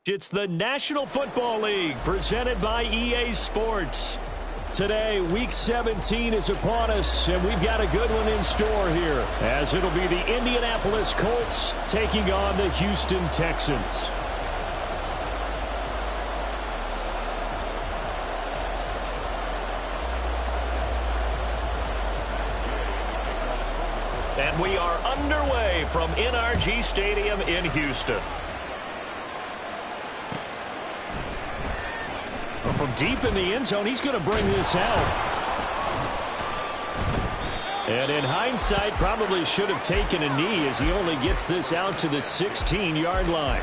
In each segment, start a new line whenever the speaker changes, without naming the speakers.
It's the National Football League presented by EA Sports. Today, Week 17 is upon us, and we've got a good one in store here, as it'll be the Indianapolis Colts taking on the Houston Texans. And we are underway from NRG Stadium in Houston. From deep in the end zone, he's going to bring this out. And in hindsight, probably should have taken a knee as he only gets this out to the 16-yard line.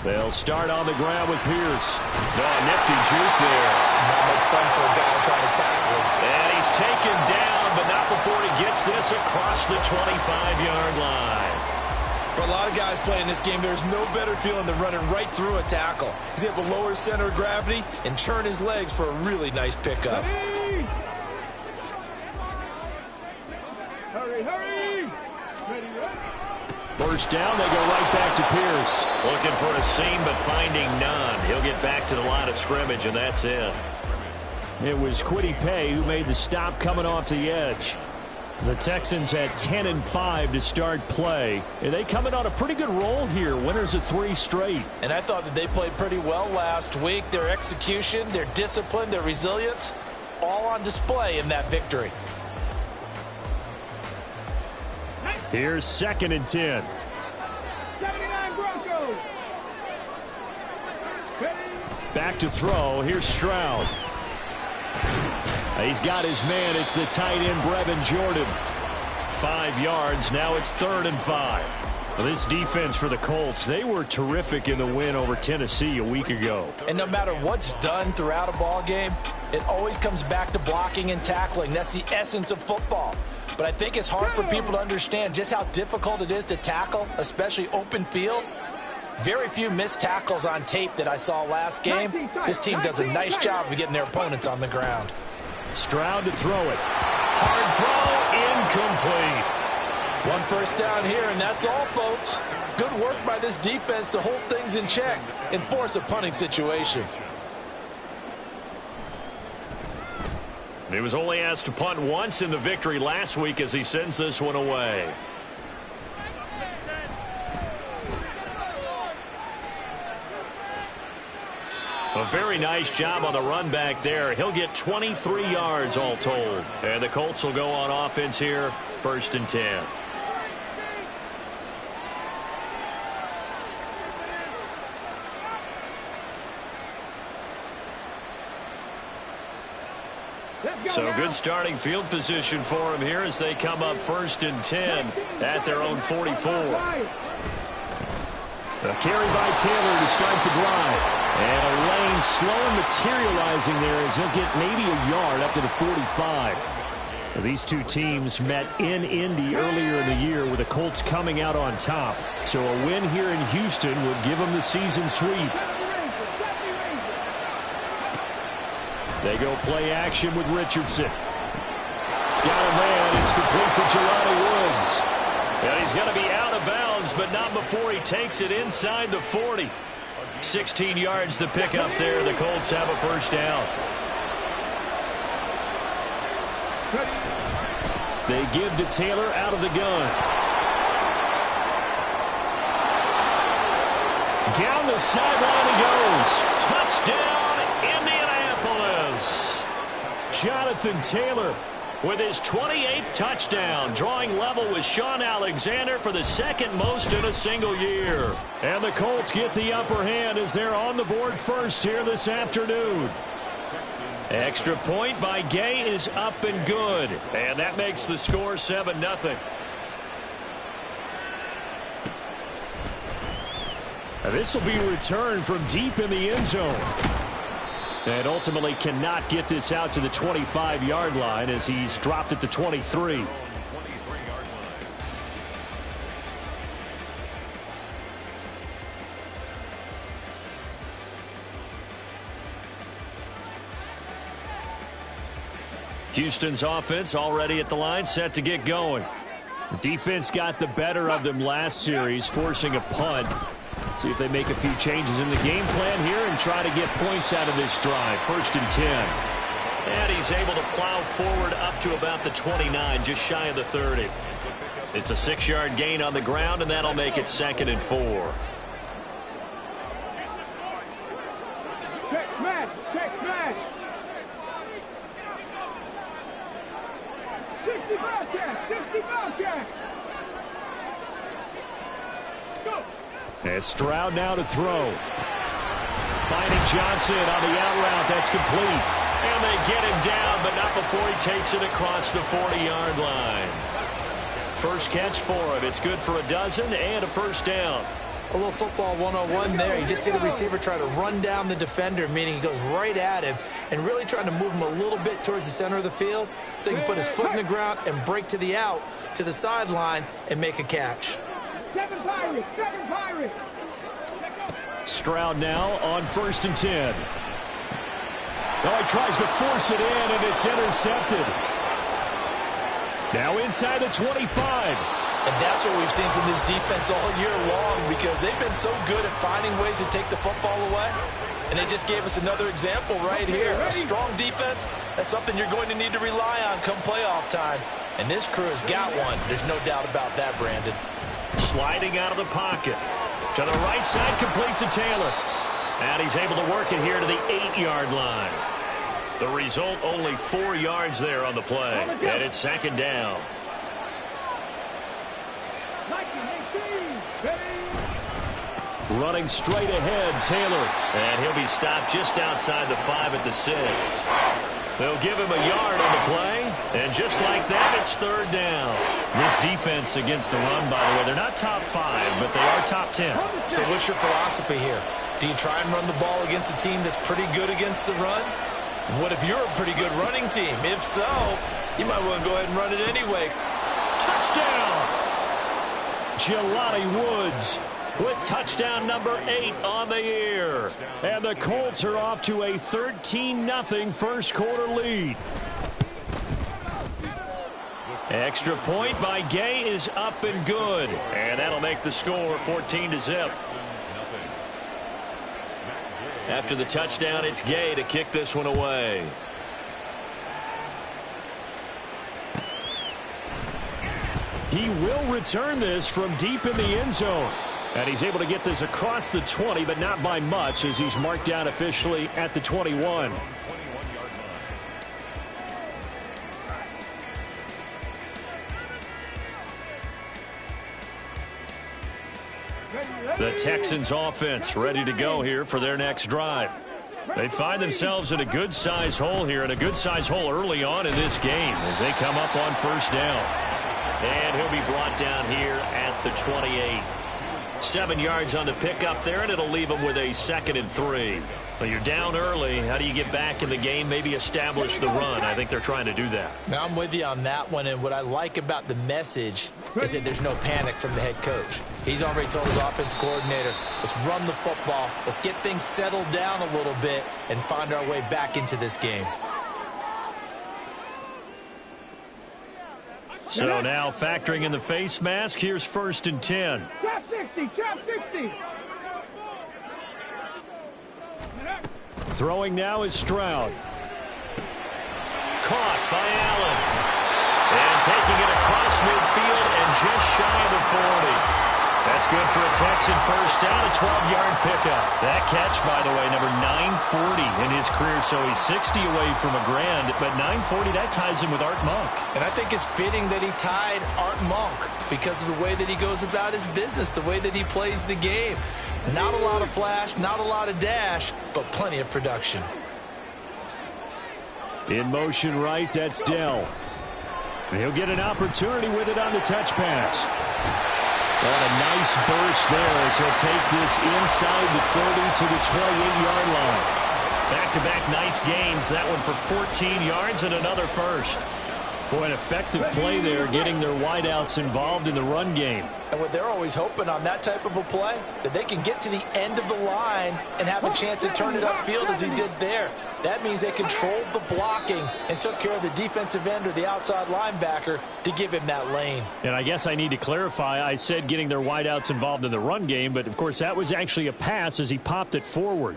They'll start on the ground with Pierce. Oh, nifty juke there.
Not much fun for a guy trying to tackle him.
And he's taken down, but not before he gets this across the 25-yard line.
For a lot of guys playing this game, there's no better feeling than running right through a tackle. He's able to lower his center of gravity and churn his legs for a really nice pickup.
Hurry!
First down, they go right back to Pierce. Looking for a seam, but finding none. He'll get back to the line of scrimmage, and that's it. It was Kwity Paye who made the stop coming off the edge. The Texans had 10-5 to start play. And they coming on a pretty good roll here. Winners of 3 straight.
And I thought that they played pretty well last week. Their execution, their discipline, their resilience, all on display in that victory.
Here's 2nd and 10.
79 Broncos.
Back to throw. Here's Stroud. He's got his man. It's the tight end, Brevin Jordan. 5 yards. Now it's 3rd and 5. This defense for the Colts, they were terrific in the win over Tennessee a week ago.
And no matter what's done throughout a ball game, it always comes back to blocking and tackling. That's the essence of football. But I think it's hard for people to understand just how difficult it is to tackle, especially open field. Very few missed tackles on tape that I saw last game. This team does a nice job of getting their opponents on the ground.
Stroud to throw it. Hard throw, incomplete.
1 first down here, and that's all, folks. Good work by this defense to hold things in check and force a punting situation.
He was only asked to punt once in the victory last week as he sends this one away. A very nice job on the run back there. He'll get 23 yards all told. And the Colts will go on offense here, 1st and 10. So good starting field position for him here as they come up 1st and 10 at their own 44. A carry by Taylor to start the drive. And a lane slow and materializing there as he'll get maybe a yard up to the 45. These two teams met in Indy earlier in the year with the Colts coming out on top. So a win here in Houston would give them the season sweep. They go play action with Richardson. Got a man. It's complete to Jelani Woods. And he's going to be out of bounds, but not before he takes it inside the 40. 16 yards to pick up there. The Colts have a first down. They give to Taylor out of the gun. Down the sideline he goes. Touchdown, Indianapolis. Jonathan Taylor with his 28th touchdown, drawing level with Shaun Alexander for the 2nd most in a single year. And the Colts get the upper hand as they're on the board first here this afternoon. Extra point by Gay is up and good. And that makes the score 7-0. This will be returned from deep in the end zone. And ultimately cannot get this out to the 25-yard line as he's dropped it to 23. Houston's offense already at the line, set to get going. The defense got the better of them last series, forcing a punt. See if they make a few changes in the game plan here and try to get points out of this drive. 1st and 10. And he's able to plow forward up to about the 29, just shy of the 30. It's a 6-yard gain on the ground, and that'll make it 2nd and 4.
Check smash. Check smash. 60 Bobcat. 60 Bobcat. Go.
And Stroud now to throw. Finding Johnson on the out route. That's complete. And they get him down, but not before he takes it across the 40-yard line. First catch for him. It's good for a dozen and a first down.
A little football 101 there. You just see the receiver try to run down the defender, meaning he goes right at him and really trying to move him a little bit towards the center of the field so he can put his foot in the ground and break to the out, to the sideline, and make a catch.
7 Pirates. 7 Pirates.
Stroud now on 1st and 10. Oh, he tries to force it in, and it's intercepted. Now inside the 25.
And that's what we've seen from this defense all year long because they've been so good at finding ways to take the football away. And they just gave us another example right here. A strong defense, that's something you're going to need to rely on come playoff time. And this crew has got one. There's no doubt about that, Brandon.
Sliding out of the pocket. To the right side, complete to Taylor. And he's able to work it here to the 8-yard line. The result, only 4 yards there on the play. And it's 2nd down. Running straight ahead, Taylor. And he'll be stopped just outside the 5 at the 6. They'll give him a yard on the play. And just like that, it's 3rd down. This defense against the run, by the way, they're not top 5, but they are top 10.
So what's your philosophy here? Do you try and run the ball against a team that's pretty good against the run? What if you're a pretty good running team? If so, you might want to go ahead and run it anyway.
Touchdown! Jelani Woods with touchdown number 8 on the year. And the Colts are off to a 13-0 first quarter lead. Extra point by Gay is up and good. And that'll make the score 14-0. After the touchdown, it's Gay to kick this one away. He will return this from deep in the end zone. And he's able to get this across the 20, but not by much as he's marked down officially at the 21. The Texans offense ready to go here for their next drive. They find themselves in a good-sized hole here, and a good-sized hole early on in this game as they come up on 1st down. And he'll be brought down here at the 28. 7 yards on the pickup there, and it'll leave him with a 2nd and 3. Well, you're down early. How do you get back in the game, maybe establish the run? I think they're trying to do that.
Now, I'm with you on that one, and what I like about the message is that there's no panic from the head coach. He's already told his offensive coordinator, let's run the football, let's get things settled down a little bit and find our way back into this game.
So now factoring in the face mask, here's 1st and 10.
Trap 60, trap 60.
Throwing now is Stroud. Caught by Allen. And taking it across midfield and just shy of the 40. That's good for a Texan first down, a 12-yard pickup. That catch, by the way, number 940 in his career, so he's 60 away from a grand, but 940, that ties him with Art Monk.
And I think it's fitting that he tied Art Monk because of the way that he goes about his business, the way that he plays the game. Not a lot of flash, not a lot of dash, but plenty of production.
In motion right, that's Dell. And he'll get an opportunity with it on the touch pass. And a nice burst there as he'll take this inside the 30 to the 28-yard line. Back-to-back nice gains. That one for 14 yards and another first. Boy, an effective play there, getting their wideouts involved in the run game.
And what they're always hoping on that type of a play, that they can get to the end of the line and have a chance to turn it upfield as he did there. That means they controlled the blocking and took care of the defensive end or the outside linebacker to give him that lane.
And I guess I need to clarify, I said getting their wideouts involved in the run game, but of course that was actually a pass as he popped it forward.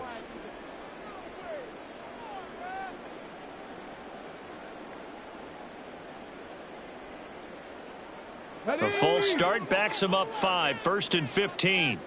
A full start backs him up 5, 1st and 15.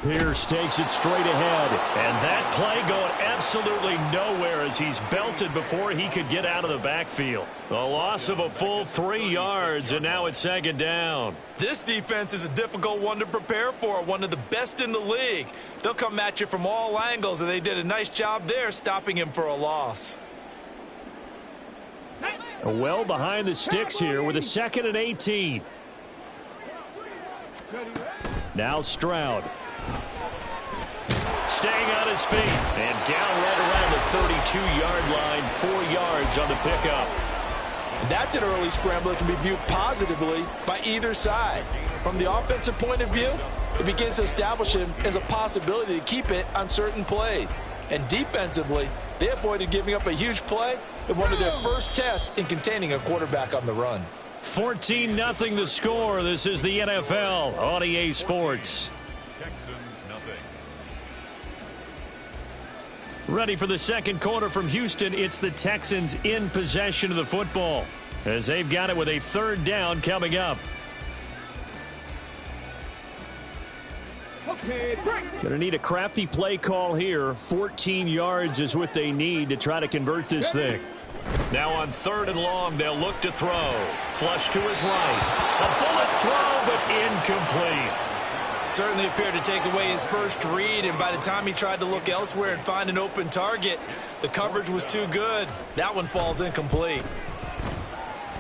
Pierce takes it straight ahead. And that play going absolutely nowhere as he's belted before he could get out of the backfield. A loss of a full 3 yards, and now it's 2nd down.
This defense is a difficult one to prepare for, one of the best in the league. They'll come at you from all angles, and they did a nice job there stopping him for a loss.
Well behind the sticks here with a 2nd and 18. Now Stroud. Staying on his feet and down right around the 32-yard line, 4 yards on the pickup.
That's an early scramble that can be viewed positively by either side. From the offensive point of view, it begins to establish him as a possibility to keep it on certain plays. And defensively, they avoided giving up a huge play in one of their first tests in containing a quarterback on the run.
14-0 the score. This is the NFL on EA Sports. Ready for the second quarter from Houston. It's the Texans in possession of the football as they've got it with a 3rd down coming up. Going to need a crafty play call here. 14 yards is what they need to try to convert this thing. Now on 3rd and long, they'll look to throw. Flush to his right. A bullet throw, but incomplete.
Certainly appeared to take away his first read, and by the time he tried to look elsewhere and find an open target, the coverage was too good. That one falls incomplete.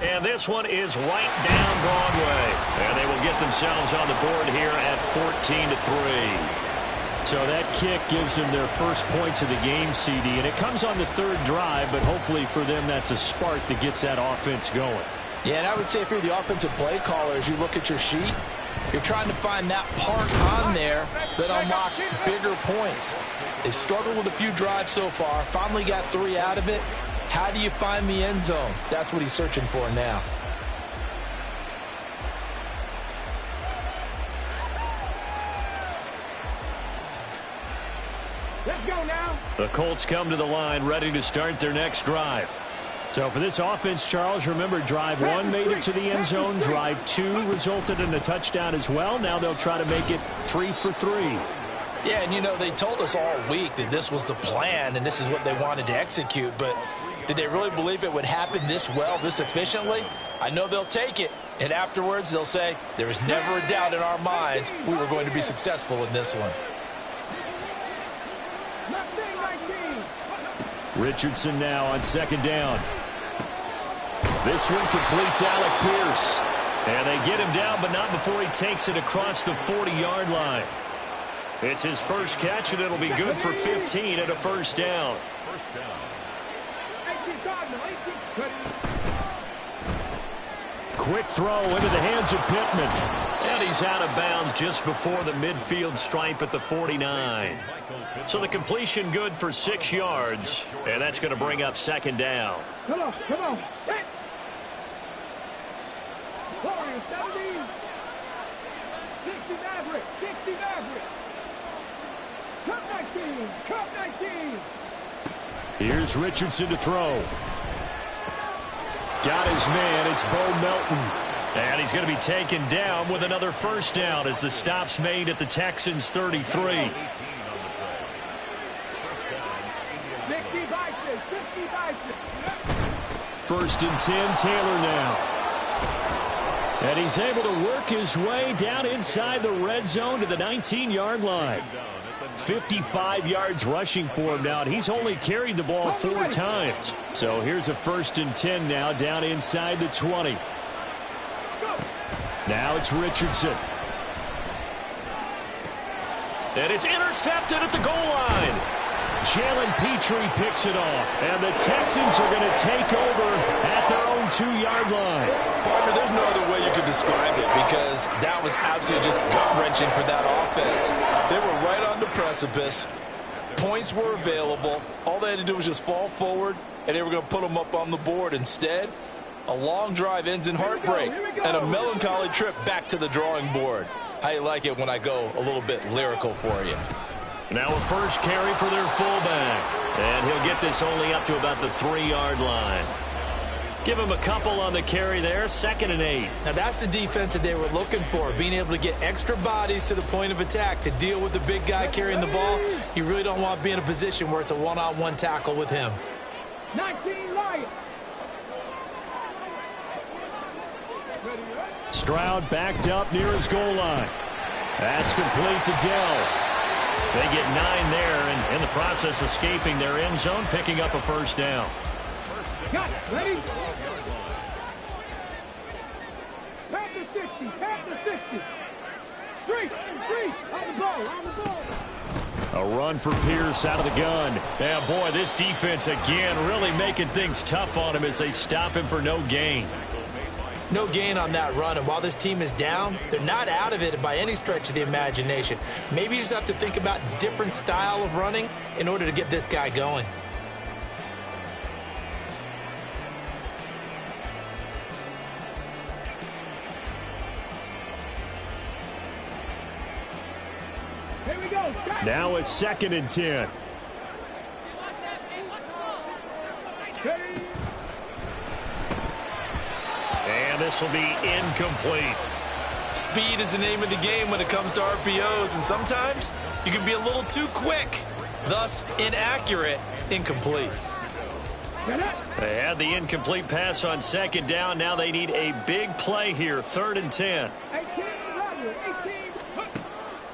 And this one is right down Broadway. And they will get themselves on the board here at 14-3. So that kick gives them their first points of the game, CD. And it comes on the 3rd drive, but hopefully for them that's a spark that gets that offense going.
Yeah, and I would say if you're the offensive play caller, as you look at your sheet, you're trying to find that part on there that unlocks bigger points. They've struggled with a few drives so far, finally got 3 out of it. How do you find the end zone? That's what he's searching for now.
Let's go now.
The Colts come to the line ready to start their next drive. So for this offense, Charles, remember drive 1 made it to the end zone. Drive 2 resulted in a touchdown as well. Now they'll try to make it 3 for 3.
Yeah, and you know, they told us all week that this was the plan and this is what they wanted to execute, but did they really believe it would happen this well, this efficiently? I know they'll take it, and afterwards they'll say, there was never a doubt in our minds we were going to be successful in this one.
Richardson now on 2nd down. This one completes Alec Pierce. And they get him down, but not before he takes it across the 40-yard line. It's his first catch, and it'll be good for 15 and a 1st down. Quick throw into the hands of Pittman. And he's out of bounds just before the midfield stripe at the 49. So the completion good for 6 yards, and that's going to bring up 2nd down.
Come on, come on. Hit. 70. 60 Maverick, 60 Maverick. Cup 19, Cup 19.
Here's Richardson to throw. Got his man. It's Bo Melton. And he's going to be taken down with another 1st down as the stop's made at the Texans' 33. 1st and 10, Taylor now. And he's able to work his way down inside the red zone to the 19-yard line. 55 yards rushing for him now, and he's only carried the ball 4 times. So here's a 1st and 10 now down inside the 20. Now it's Richardson. And it's intercepted at the goal line. Jalen Petrie picks it off. And the Texans are going to take over at their own 2-yard line.
Partner, there's no other way you could describe it because that was absolutely just gut-wrenching for that offense. They were right on the precipice. Points were available. All they had to do was just fall forward, and they were going to put them up on the board. Instead, a long drive ends in heartbreak and a melancholy trip back to the drawing board. How you like it when I go a little bit lyrical for you?
Now a first carry for their fullback. And he'll get this only up to about the 3-yard line. Give him a couple on the carry there, 2nd and 8.
Now that's the defense that they were looking for, being able to get extra bodies to the point of attack to deal with the big guy carrying the ball. You really don't want to be in a position where it's a one-on-one tackle with him.
19 Lions.
Stroud backed up near his goal line. That's complete to Dell. They get 9 there, and in the process escaping their end zone, picking up a first down.
Got it. Ready? Pass the 60. Pass the 60. 3. On the ball.
A run for Pierce out of the gun. Yeah, boy, this defense again really making things tough on him as they stop him for no gain.
No gain on that run, and while this team is down, they're not out of it by any stretch of the imagination. Maybe you just have to think about different style of running in order to get this guy going.
Here we go.
Now a 2nd and 10. And this will be incomplete.
Speed is the name of the game when it comes to RPOs, and sometimes you can be a little too quick, thus inaccurate, incomplete.
They had the incomplete pass on 2nd down. Now they need a big play here, 3rd and 10.
18.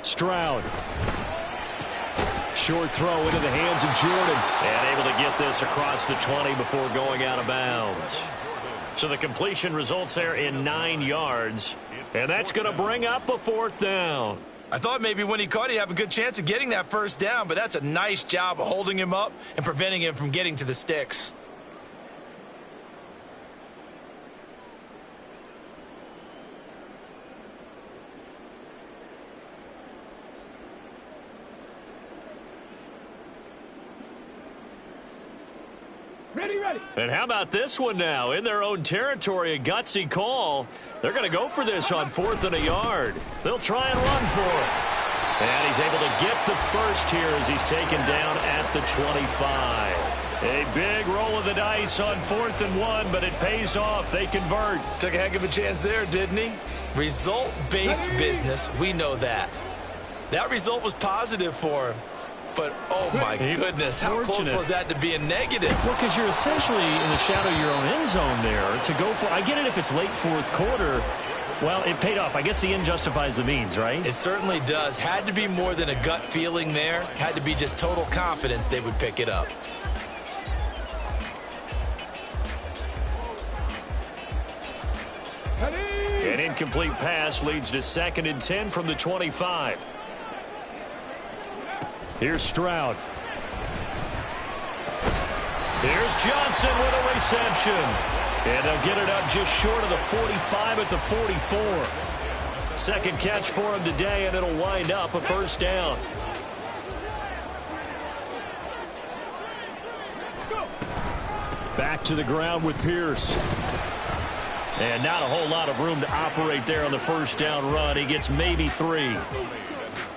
Stroud. Short throw into the hands of Jordan. And able to get this across the 20 before going out of bounds. So the completion results there in 9 yards. And that's going to bring up a 4th down.
I thought maybe when he caught it, he'd have a good chance of getting that first down, but that's a nice job of holding him up and preventing him from getting to the sticks.
Ready.
And how about this one now? In their own territory, a gutsy call. They're going to go for this on 4th and a yard. They'll try and run for it. And he's able to get the first here as he's taken down at the 25. A big roll of the dice on 4th and 1, but it pays off. They convert.
Took a heck of a chance there, didn't he? Result-based business, we know that. That result was positive for him. But, oh, my goodness, how close was that to being negative?
Well, because you're essentially in the shadow of your own end zone there to go for. I get it if it's late 4th quarter. Well, it paid off. I guess the end justifies the means, right?
It certainly does. Had to be more than a gut feeling there. Had to be just total confidence they would pick it up.
An incomplete pass leads to 2nd and 10 from the 25. Here's Stroud. Here's Johnson with a reception. And they'll get it up just short of the 45 at the 44. 2nd catch for him today, and it'll wind up a first down. Back to the ground with Pierce. And not a whole lot of room to operate there on the first down run. He gets maybe 3.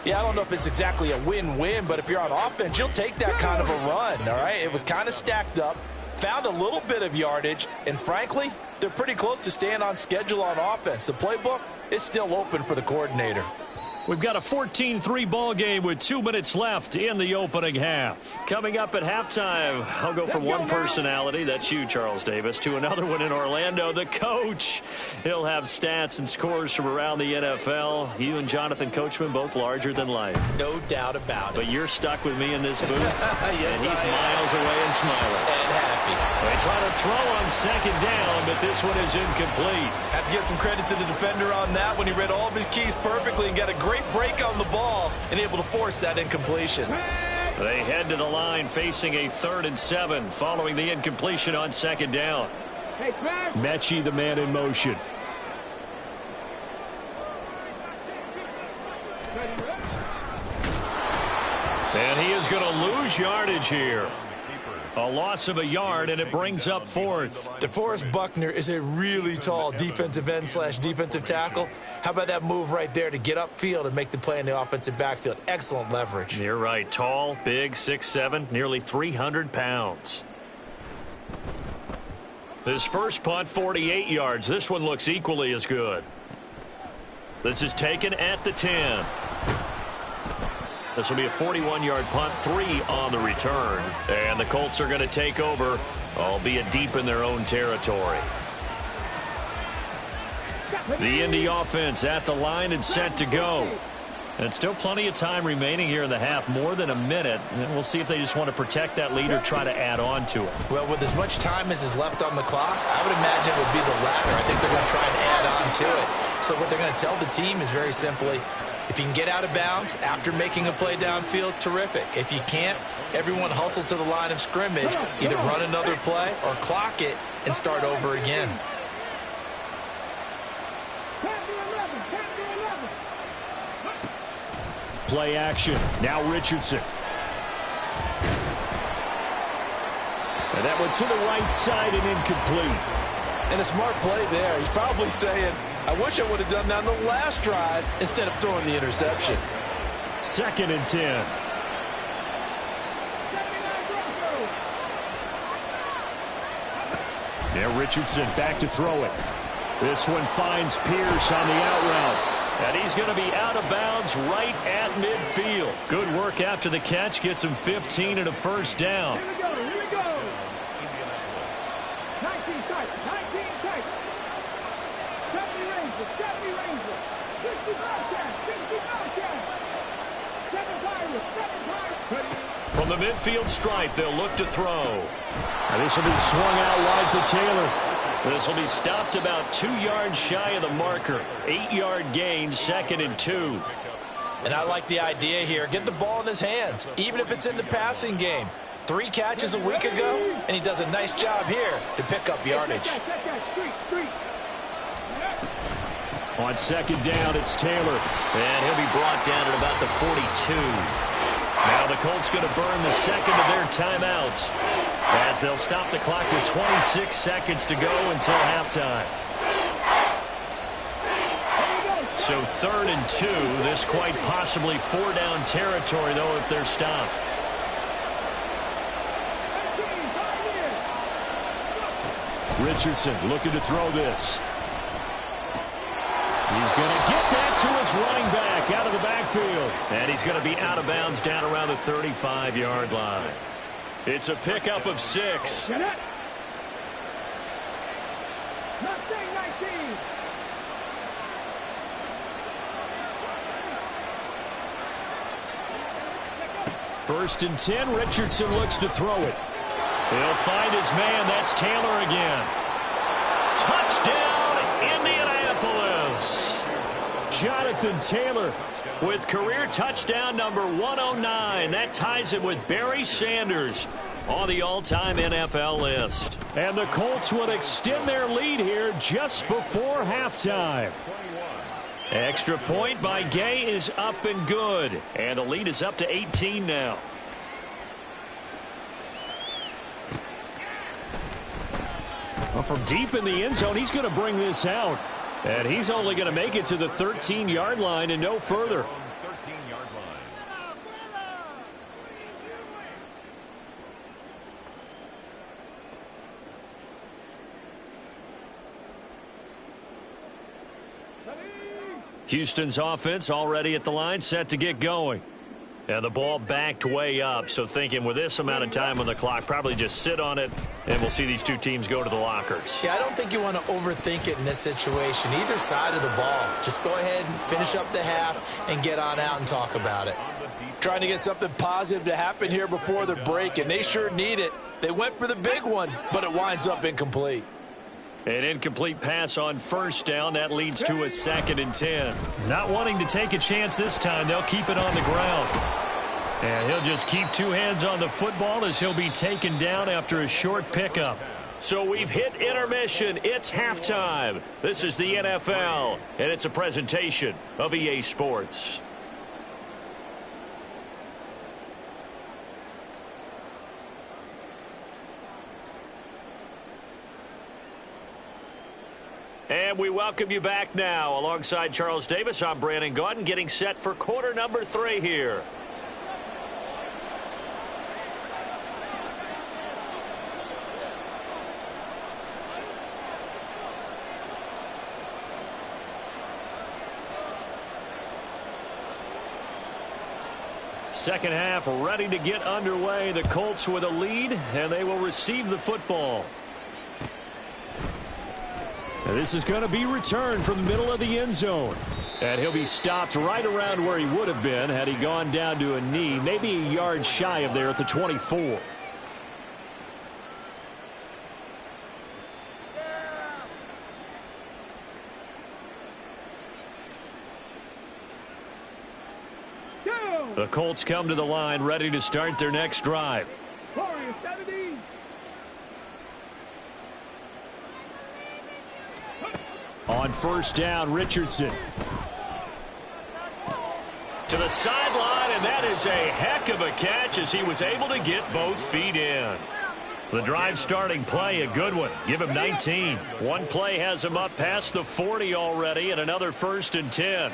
Yeah, I don't know if it's exactly a win-win, but if you're on offense, you'll take that kind of a run, all right? It was kind of stacked up, found a little bit of yardage, and frankly, they're pretty close to staying on schedule on offense. The playbook is still open for the coordinator.
We've got a 14-3 ball game with 2 minutes left in the opening half. Coming up at halftime, I'll go from one personality, that's you, Charles Davis, to another one in Orlando, the coach. He'll have stats and scores from around the NFL. You and Jonathan Coachman, both larger than life.
No doubt about it.
But you're stuck with me in this booth,
yes,
and he's miles away and smiling.
And happy.
They try to throw on 2nd down, but this one is incomplete.
Have to give some credit to the defender on that when he read all of his keys perfectly and got a great great break on the ball and able to force that incompletion.
They head to the line facing a 3rd and 7 following the incompletion on 2nd down.
Mechie, the man in motion.
And he is going to lose yardage here. A loss of a yard, and it brings up 4th.
DeForest Buckner is a really tall defensive end / defensive tackle. How about that move right there to get upfield and make the play in the offensive backfield? Excellent leverage.
You're right. Tall, big, 6'7", nearly 300 pounds. His first punt, 48 yards. This one looks equally as good. This is taken at the 10. This will be a 41-yard punt, 3 on the return. And the Colts are going to take over, albeit deep in their own territory. The Indy offense at the line and set to go. And still plenty of time remaining here in the half, more than a minute. And we'll see if they just want to protect that lead or try to add on to it.
Well, with as much time as is left on the clock, I would imagine it would be the latter. I think they're going to try and add on to it. So what they're going to tell the team is very simply, if you can get out of bounds after making a play downfield, terrific. If you can't, everyone hustle to the line of scrimmage, either run another play or clock it and start over again.
Play action. Now Richardson. And that one to the right side and incomplete.
And a smart play there. He's probably saying, I wish I would have done that on the last drive instead of throwing the interception.
2nd and 10. Now Richardson back to throw it. This one finds Pierce on the out route.
And he's going to be out of bounds right at midfield. Good work after the catch. Gets him 15 and a first down.
Here we go, here we go. 19 type, 19 type. 70 Rangers, 70 Rangers. 60 Bobcats, 60 Bobcats. 7 Pirates, 7 Pirates.
From the midfield stripe, they'll look to throw.
And this will be swung out wide for Taylor.
This will be stopped about 2 yards shy of the marker. 8-yard gain, 2nd and 2.
And I like the idea here. Get the ball in his hands, even if it's in the passing game. 3 catches a week ago, and he does a nice job here to pick up yardage.
On 2nd down, it's Taylor.
And he'll be brought down at about the 42. Now the Colts going to burn the 2nd of their timeouts, as they'll stop the clock with 26 seconds to go until halftime. So 3rd and 2. This quite possibly 4-down territory, though, if they're stopped.
Richardson looking to throw this. He's going to get that to his running back out of the backfield.
And he's going to be out of bounds down around the 35-yard line. It's a pickup of 6.
Get it. Mustang 19.
First and 10, Richardson looks to throw it.
He'll find his man. That's Taylor again. Touchdown, Indianapolis.
Jonathan Taylor
with career touchdown number 109. That ties him with Barry Sanders on the all-time NFL list.
And the Colts will extend their lead here just before halftime.
Extra point by Gay is up and good. And the lead is up to 18 now.
Well, from deep in the end zone, he's going to bring this out. And he's only going to make it to the 13-yard line and no further.
Houston's offense already at the line, set to get going. And the ball backed way up, so thinking with this amount of time on the clock, probably just sit on it, and we'll see these two teams go to the lockers.
Yeah, I don't think you want to overthink it in this situation. Either side of the ball. Just go ahead and finish up the half and get on out and talk about it.
Trying to get something positive to happen here before the break, and they sure need it. They went for the big one, but it winds up incomplete.
An incomplete pass on first down. That leads to a 2nd and 10. Not wanting to take a chance this time. They'll keep it on the ground. And he'll just keep 2 hands on the football as he'll be taken down after a short pickup.
So we've hit intermission. It's halftime. This is the NFL, and it's a presentation of EA Sports. And we welcome you back now. Alongside Charles Davis, I'm Brandon Gaudin, getting set for quarter number 3 here. Second half ready to get underway. The Colts with a lead, and they will receive the football. This is going to be returned from the middle of the end zone. And he'll be stopped right around where he would have been had he gone down to a knee, maybe a yard shy of there at the 24. The Colts come to the line ready to start their next drive.
Warriors 70.
On first down, Richardson.
To the sideline, and that is a heck of a catch as he was able to get both feet in.
The drive starting play, a good one. Give him 19.
One play has him up past the 40 already, and another 1st and 10.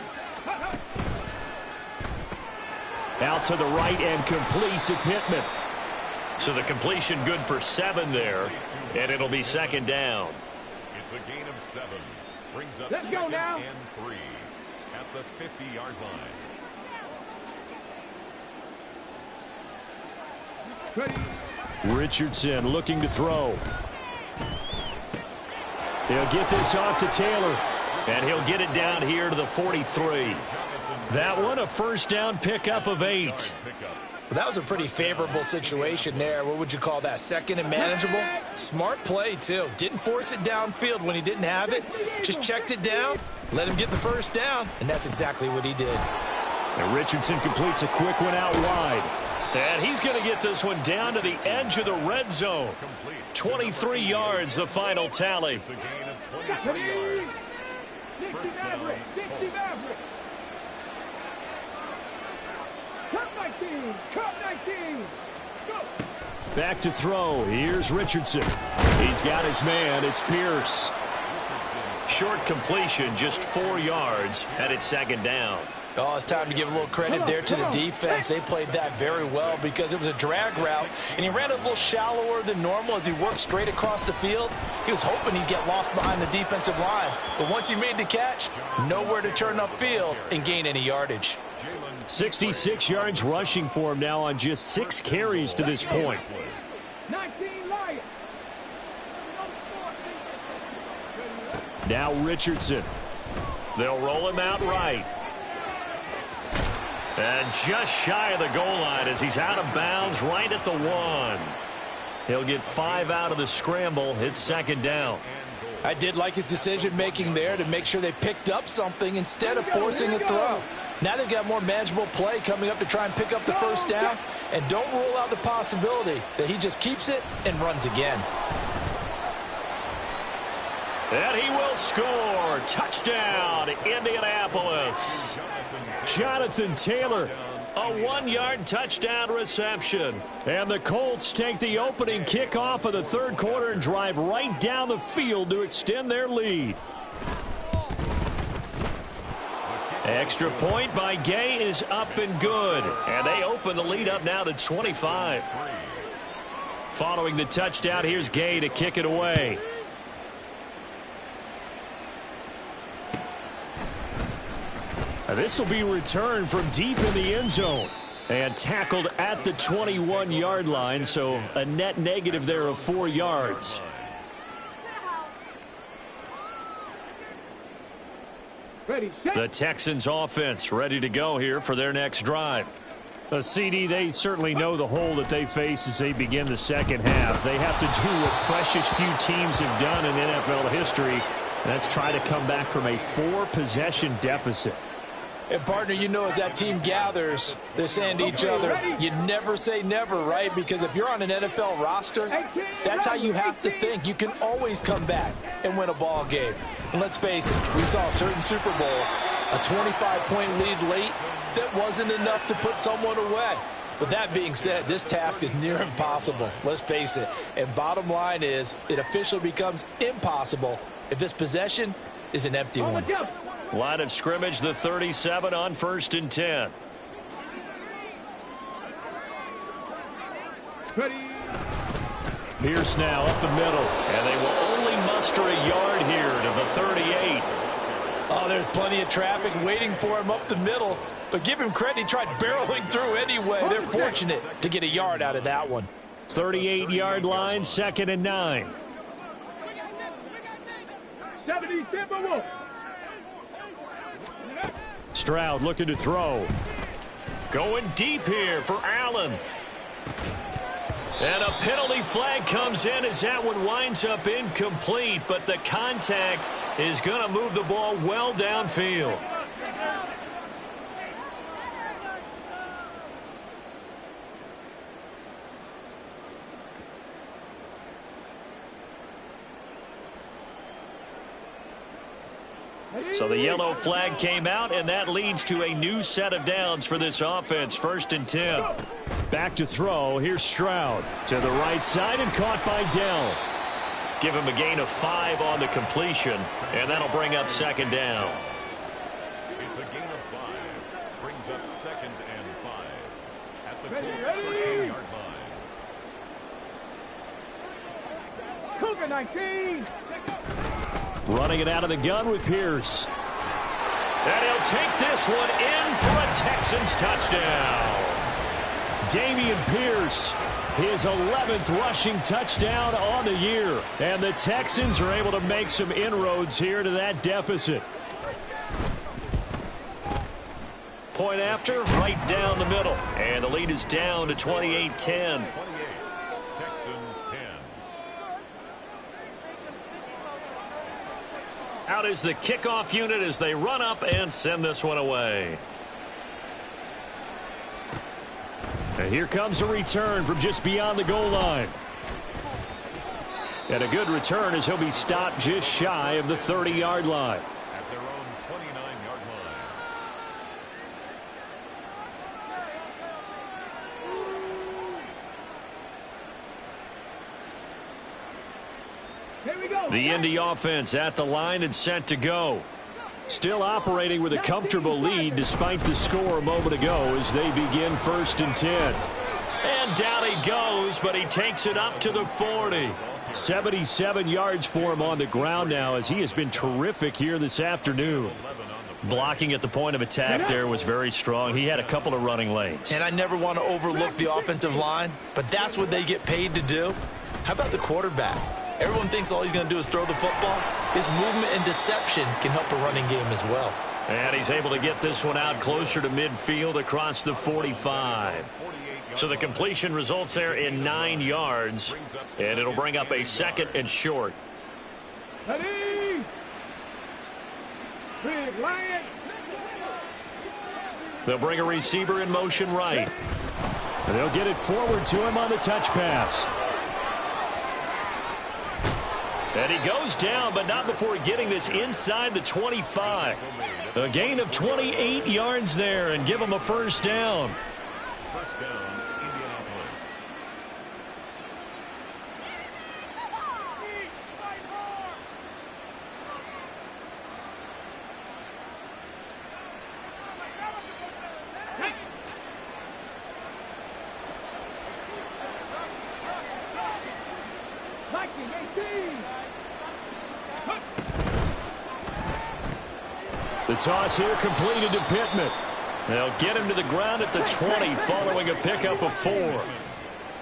Out to the right and complete to Pittman.
So the completion good for 7 there, and it'll be 2nd down.
It's a gain of 7. Brings up
Let's go now.
2nd and 3 at the 50-yard line.
Ready.
Richardson looking to throw. He'll get this off to Taylor.
And he'll get it down here to the 43.
That one a first down pickup of 8.
Well, that was a pretty favorable situation there. What would you call that? 2nd and manageable? Smart play, too. Didn't force it downfield when he didn't have it. Just checked it down, let him get the first down, and that's exactly what he did.
And Richardson completes a quick one out wide.
And he's going to get this one down to the edge of the red zone. 23 yards, the final tally.
It's a gain of 23 yards.
60 Maverick. 60 Maverick. Cut 19. Cut 19. Go.
Back to throw. Here's Richardson. He's got his man. It's Pierce.
Short completion, just 4 yards, and it's 2nd down.
Oh, it's time to give a little credit there to the defense. They played that very well because it was a drag route, and he ran it a little shallower than normal as he worked straight across the field. He was hoping he'd get lost behind the defensive line, but once he made the catch, nowhere to turn upfield and gain any yardage.
66 yards rushing for him now on just 6 carries to this point.
19 Lions.
Now Richardson.
They'll roll him out right. And just shy of the goal line as he's out of bounds right at the 1. He'll get 5 out of the scramble. It's 2nd down.
I did like his decision-making there to make sure they picked up something instead of forcing a throw. Now they've got more manageable play coming up to try and pick up the first down. And don't rule out the possibility that he just keeps it and runs again.
And he will score. Touchdown, Indianapolis.
Jonathan Taylor.
A 1-yard touchdown reception.
And the Colts take the opening kickoff of the 3rd quarter and drive right down the field to extend their lead.
Extra point by Gay is up and good. And they open the lead up now to 25. Following the touchdown, here's Gay to kick it away.
This will be returned from deep in the end zone and tackled at the 21-yard line, so a net negative there of 4 yards.
Ready, set.
The Texans offense ready to go here for their next drive.
CD, they certainly know the hole that they face as they begin the second half. They have to do what precious few teams have done in NFL history. That's try to come back from a 4-possession deficit.
And, partner, you know, as that team gathers, they're saying to each other, you never say never, right? Because if you're on an NFL roster, that's how you have to think. You can always come back and win a ball game. And let's face it, we saw a certain Super Bowl, a 25-point lead late, that wasn't enough to put someone away. But that being said, this task is near impossible. Let's face it. And bottom line is, it officially becomes impossible if this possession is an empty one.
Line of scrimmage, the 37 on 1st and 10. Pierce now up the middle, and they will only muster a yard here to the 38.
Oh, there's plenty of traffic waiting for him up the middle. But give him credit, he tried barreling through anyway. They're fortunate to get a yard out of that one.
38-yard line, 2nd and 9.
70 Timberwolves.
Stroud looking to throw.
Going deep here for Allen. And a penalty flag comes in as that one winds up incomplete, but the contact is going to move the ball well downfield.
So the yellow flag came out, and that leads to a new set of downs for this offense. 1st and 10. Back to throw. Here's Stroud to the right side and caught by Dell. Give him a gain of 5 on the completion, and that'll bring up 2nd down.
It's a gain of 5. Brings up 2nd and 5 at the Colts 13-yard line.
Cougar 19.
Running it out of the gun with Pierce.
And he'll take this one in for a Texans touchdown.
Dameon Pierce, his 11th rushing touchdown on the year. And the Texans are able to make some inroads here to that deficit.
Point after, right down the middle. And the lead is down to 28-10.
28. Texans 10.
Out is the kickoff unit as they run up and send this one away.
And here comes a return from just beyond the goal line. And a good return as he'll be stopped just shy of the 30-yard line.
At their own 29-yard line.
Here we go.
The Indy offense at the line and set to go. Still operating with a comfortable lead despite the score a moment ago as they begin 1st and 10.
And down he goes, but he takes it up to the 40.
77 yards for him on the ground now as he has been terrific here this afternoon.
Blocking at the point of attack there was very strong. He had a couple of running lanes.
And I never want to overlook the offensive line, but that's what they get paid to do. How about the quarterback? Everyone thinks all he's going to do is throw the football. His movement and deception can help a running game as well.
And he's able to get this one out closer to midfield across the 45. So the completion results there in 9 yards, and it'll bring up a 2nd and short.
Ready? Big Lion.
They'll bring a receiver in motion right.
And they'll get it forward to him on the touch pass.
And he goes down, but not before getting this inside the 25. A gain of 28 yards there and give him a 1st down.
First down, Indianapolis.
Viking 18.
The toss here completed to Pittman.
They'll get him to the ground at the 20 following a pickup of 4.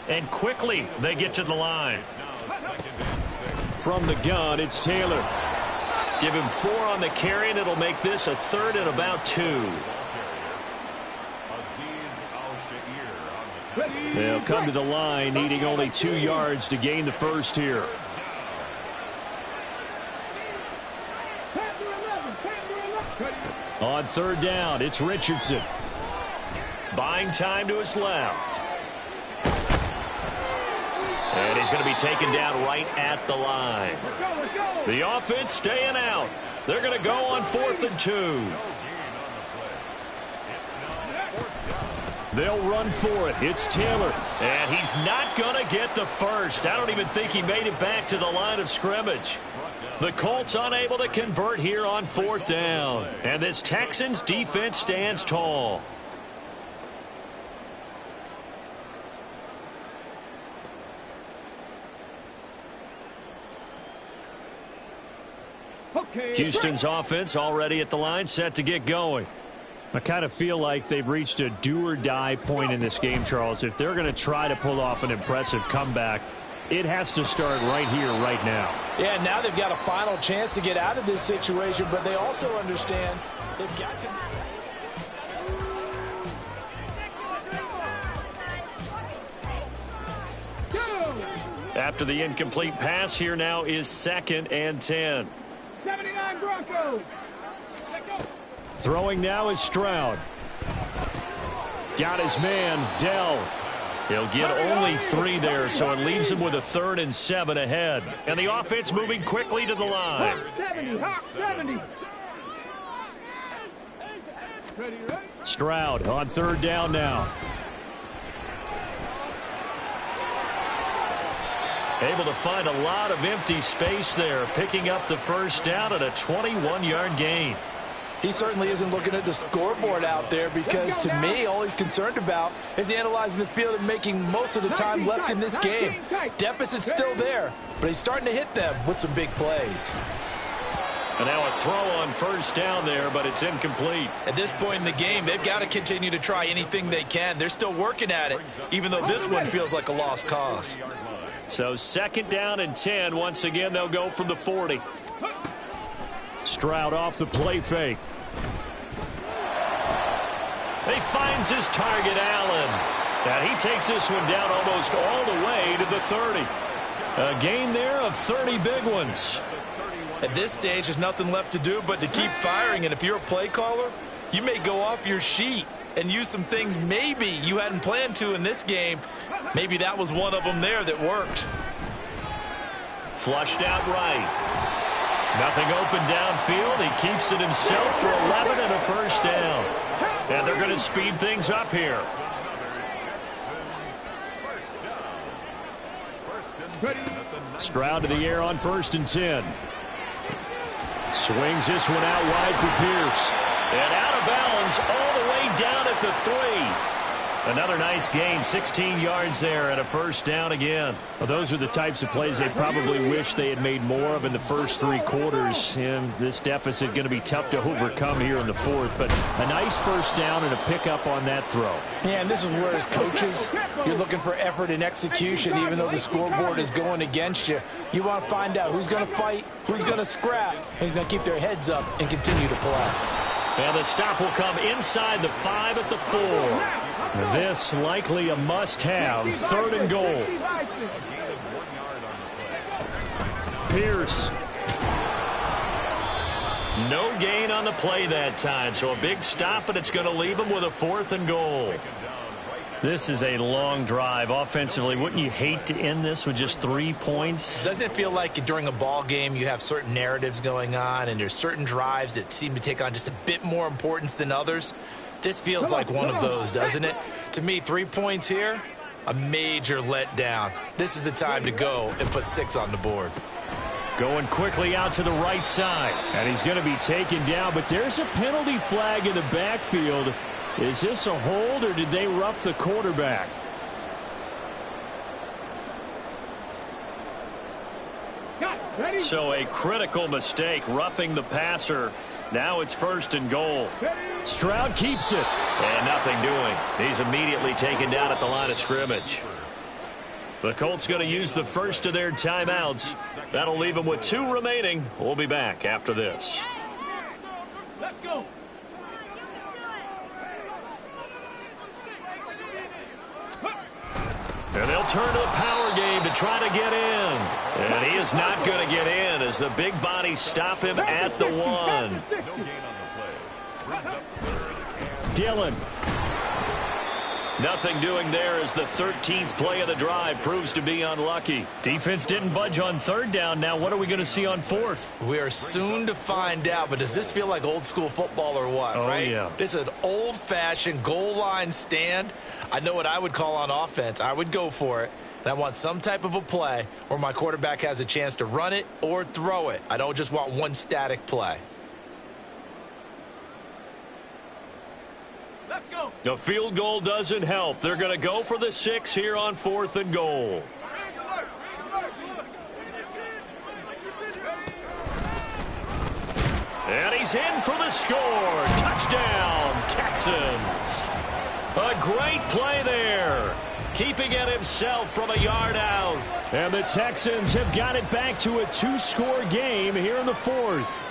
And quickly they get to the line.
It's now 2nd and 6.
From the gun, it's Taylor.
Give him 4 on the carry, and it'll make this a 3rd and about 2.
Azeez Al-Shaair.
They'll come to the line, needing only 2 yards to gain the first here. On third down, it's Richardson.
Buying time to his left. And he's going to be taken down right at the line. The offense staying out. They're going to go on 4th and 2. They'll run for it. It's Taylor. And he's not going to get the first. I don't even think he made it back to the line of scrimmage. The Colts unable to convert here on 4th down. And this Texans defense stands tall. Houston's offense already at the line, set to get going.
I kind of feel like they've reached a do-or-die point in this game, Charles. If they're going to try to pull off an impressive comeback, it has to start right here, right now.
Yeah, now they've got a final chance to get out of this situation, but they also understand they've got to...
After the incomplete pass, here now is 2nd and 10.
79 Broncos.
Throwing now is Stroud. Got his man, Dell. He'll get only 3 there, so it leaves him with a 3rd and 7 ahead. And the offense moving quickly to the line.
70.
Stroud on 3rd down now.
Able to find a lot of empty space there, picking up the first down at a 21-yard gain.
He certainly isn't looking at the scoreboard out there because, to me, all he's concerned about is analyzing the field and making most of the time left in this game. Deficit's still there, but he's starting to hit them with some big plays.
And now a throw on 1st down there, but it's incomplete.
At this point in the game, they've got to continue to try anything they can. They're still working at it, even though this one feels like a lost cause.
So 2nd down and 10. Once again, they'll go from the 40.
Stroud off the play fake.
He finds his target, Allen. And he takes this one down almost all the way to the 30. A gain there of 30 big ones.
At this stage, there's nothing left to do but to keep firing. And if you're a play caller, you may go off your sheet and use some things maybe you hadn't planned to in this game. Maybe that was one of them there that worked.
Flushed out right. Nothing open downfield. He keeps it himself for 11 and a first down. And they're going to speed things up here.
Stroud to the air on 1st and 10. Swings this one out wide for Pierce.
And out of bounds all the way down at the 3. Another nice gain, 16 yards there, and a first down again.
Well, those are the types of plays they probably wish they had made more of in the first 3 quarters. And this deficit going to be tough to overcome here in the 4th. But a nice first down and a pickup on that throw.
Yeah, and this is where, as coaches, you're looking for effort and execution, even though the scoreboard is going against you. You want to find out who's going to fight, who's going to scrap, who's going to keep their heads up and continue to play.
And the stop will come inside the 5 at the 4.
This likely a must-have. 3rd and goal. Pierce.
No gain on the play that time, so a big stop, and it's going to leave him with a 4th and goal.
This is a long drive offensively. Wouldn't you hate to end this with just 3 points?
Doesn't it feel like during a ball game you have certain narratives going on and there's certain drives that seem to take on just a bit more importance than others? This feels like one of those, doesn't it? To me, 3 points here, a major letdown. This is the time to go and put 6 on the board.
Going quickly out to the right side. And he's going to be taken down, but there's a penalty flag in the backfield. Is this a hold, or did they rough the quarterback?
So a critical mistake, roughing the passer. Now it's 1st and goal.
Stroud keeps it.
And nothing doing. He's immediately taken down at the line of scrimmage. The Colts going to use the first of their timeouts. That'll leave them with 2 remaining. We'll be back after this.
Let's go. Huh.
turn to the power game to try to get in. And he is not going to get in as the big bodies stop him at the 1.
No gain on the play. Brings up third and
Dillon. Nothing doing there as the 13th play of the drive proves to be unlucky.
Defense didn't budge on 3rd down. Now what are we going to see on 4th?
We are soon to find out, but does this feel like old school football or what, right?
Yeah.
This is an old-fashioned goal line stand. I know what I would call on offense. I would go for it, and I want some type of a play where my quarterback has a chance to run it or throw it. I don't just want one static play.
Let's go.
The field goal doesn't help. They're going to go for the 6 here on 4th and goal. And he's in for the score. Touchdown, Texans. A great play there. Keeping it himself from a yard out.
And the Texans have got it back to a 2-score game here in the 4th.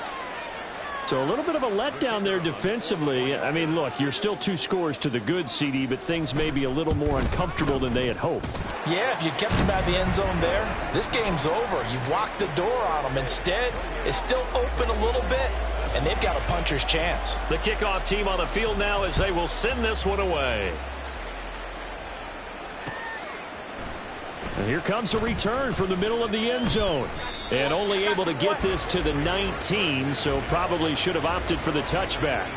So a little bit of a letdown there defensively. I mean, look, you're still 2 scores to the good, CD, but things may be a little more uncomfortable than they had hoped.
Yeah, if you kept him out of the end zone there, this game's over. You've locked the door on them. Instead, it's still open a little bit, and they've got a puncher's chance.
The kickoff team on the field now as they will send this one away.
And here comes a return from the middle of the end zone. And only able to get this to the 19, so probably should have opted for the touchback.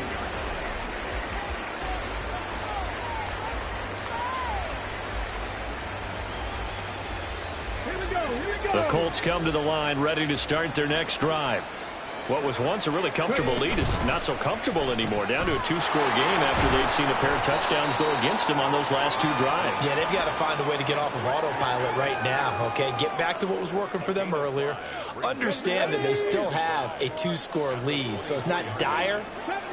The Colts come to the line ready to start their next drive. What was once a really comfortable lead is not so comfortable anymore. Down to a 2-score game after they've seen a pair of touchdowns go against them on those last 2 drives.
Yeah, they've got to find a way to get off of autopilot right now, okay? Get back to what was working for them earlier. Understand that they still have a 2-score lead, so it's not dire,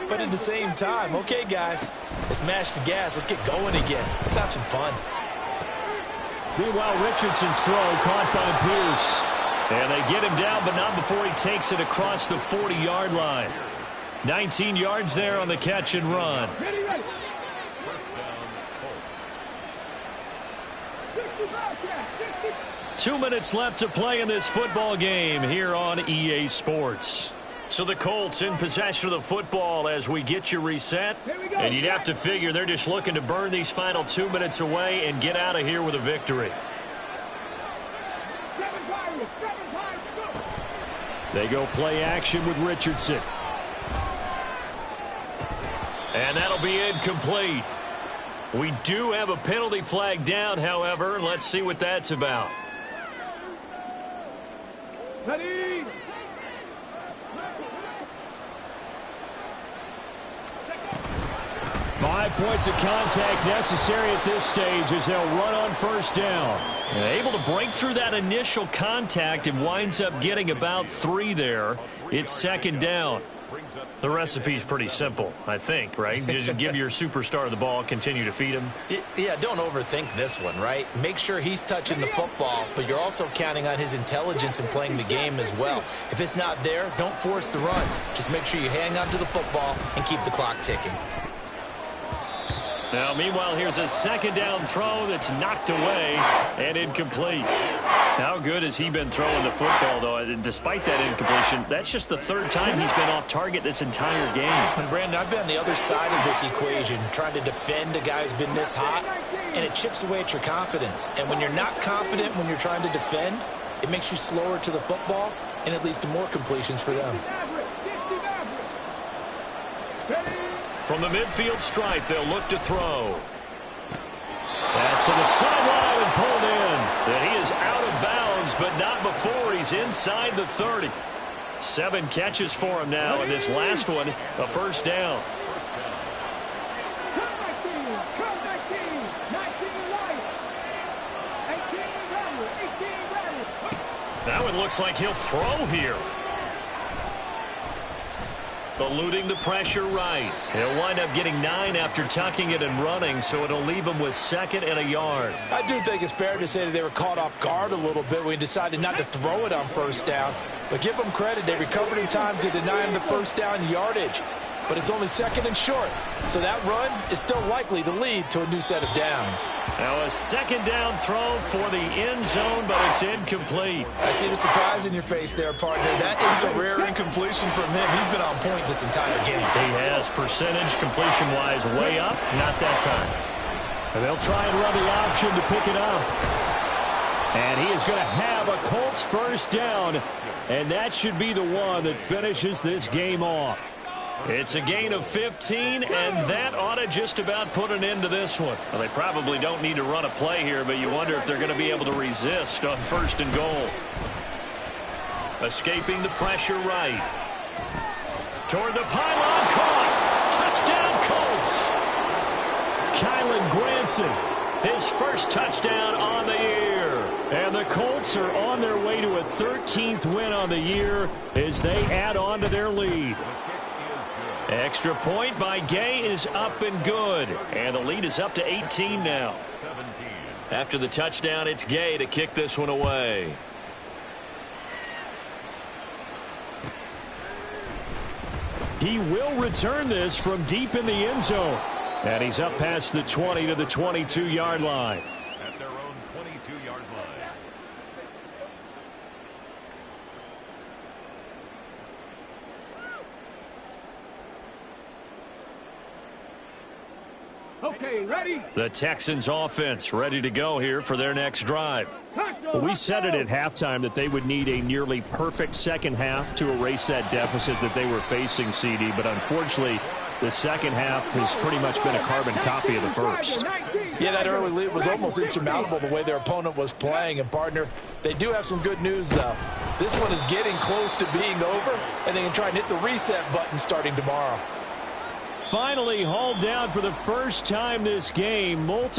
but at the same time, okay, guys, let's mash the gas. Let's get going again. Let's have some fun.
Meanwhile, Richardson's throw caught by Pierce.
And they get him down, but not before he takes it across the 40-yard line. 19 yards there on the catch and run.
Ready, ready.
first down, Colts.
2 minutes left to play in this football game here on EA Sports. So the Colts in possession of the football as we get you reset. And you'd have to figure they're just looking to burn these final 2 minutes away and get out of here with a victory.
They go play action with Richardson.
And that'll be incomplete. We do have a penalty flag down, however. Let's see what that's about.
Ready.
5 points of contact necessary at this stage as they'll run on first down.
And able to break through that initial contact and winds up getting about 3 there. It's second down. The recipe's pretty simple, I think, right? Just give your superstar the ball, continue to feed him.
Yeah, don't overthink this one, right? Make sure he's touching the football, but you're also counting on his intelligence in playing the game as well. If it's not there, don't force the run. Just make sure you hang on to the football and keep the clock ticking.
Now, meanwhile, here's a second down throw that's knocked away and incomplete. How good has he been throwing the football, though? Despite that incompletion, that's just the 3rd time he's been off target this entire game.
And Brandon, I've been on the other side of this equation, trying to defend a guy who's been this hot, and it chips away at your confidence. And when you're not confident when you're trying to defend, it makes you slower to the football, and it leads to more completions for them.
From the midfield stripe, they'll look to throw.
Pass to the sideline and pulled in.
And he is out of bounds, but not before he's inside the 30. 7 catches for him now, and this last one, a first down. That one looks like he'll throw here. Eluding the pressure right. He'll wind up getting 9 after tucking it and running, so it'll leave him with 2nd and a yard.
I do think it's fair to say that they were caught off guard a little bit when he decided not to throw it on first down. But give them credit. They recovered in time to deny him the first down yardage. but it's only 2nd and short. So that run is still likely to lead to a new set of downs.
Now a 2nd down throw for the end zone, but it's incomplete.
I see the surprise in your face there, partner. That is a rare incompletion from him. He's been on point this entire game.
He has percentage completion-wise way up, not that time.
And they'll try and run the option to pick it up. And he is going to have a Colts first down, and that should be the one that finishes this game off.
It's a gain of 15, and that ought to just about put an end to this one. Well, they probably don't need to run a play here, but you wonder if they're going to be able to resist on 1st and goal. Escaping the pressure right. Toward the pylon, caught. Touchdown, Colts.
Kylen Granson, his first touchdown on the year. And the Colts are on their way to a 13th win on the year as they add on to their lead.
Extra point by Gay is up and good. And the lead is up to 18 now.
17.
After the touchdown, it's Gay to kick this one away.
He will return this from deep in the end zone. And he's up past the 20 to the 22-yard line.
At their own 22-yard line.
Okay, ready?
The Texans offense ready to go here for their next drive.
Well, we said it at halftime that they would need a nearly perfect second half to erase that deficit that they were facing, CD. But unfortunately, the second half has pretty much been a carbon copy of the first.
Yeah, that early lead was almost insurmountable the way their opponent was playing. And, partner, they do have some good news, though. This one is getting close to being over, and they can try and hit the reset button starting tomorrow.
Finally hauled down for the first time this game. Multiple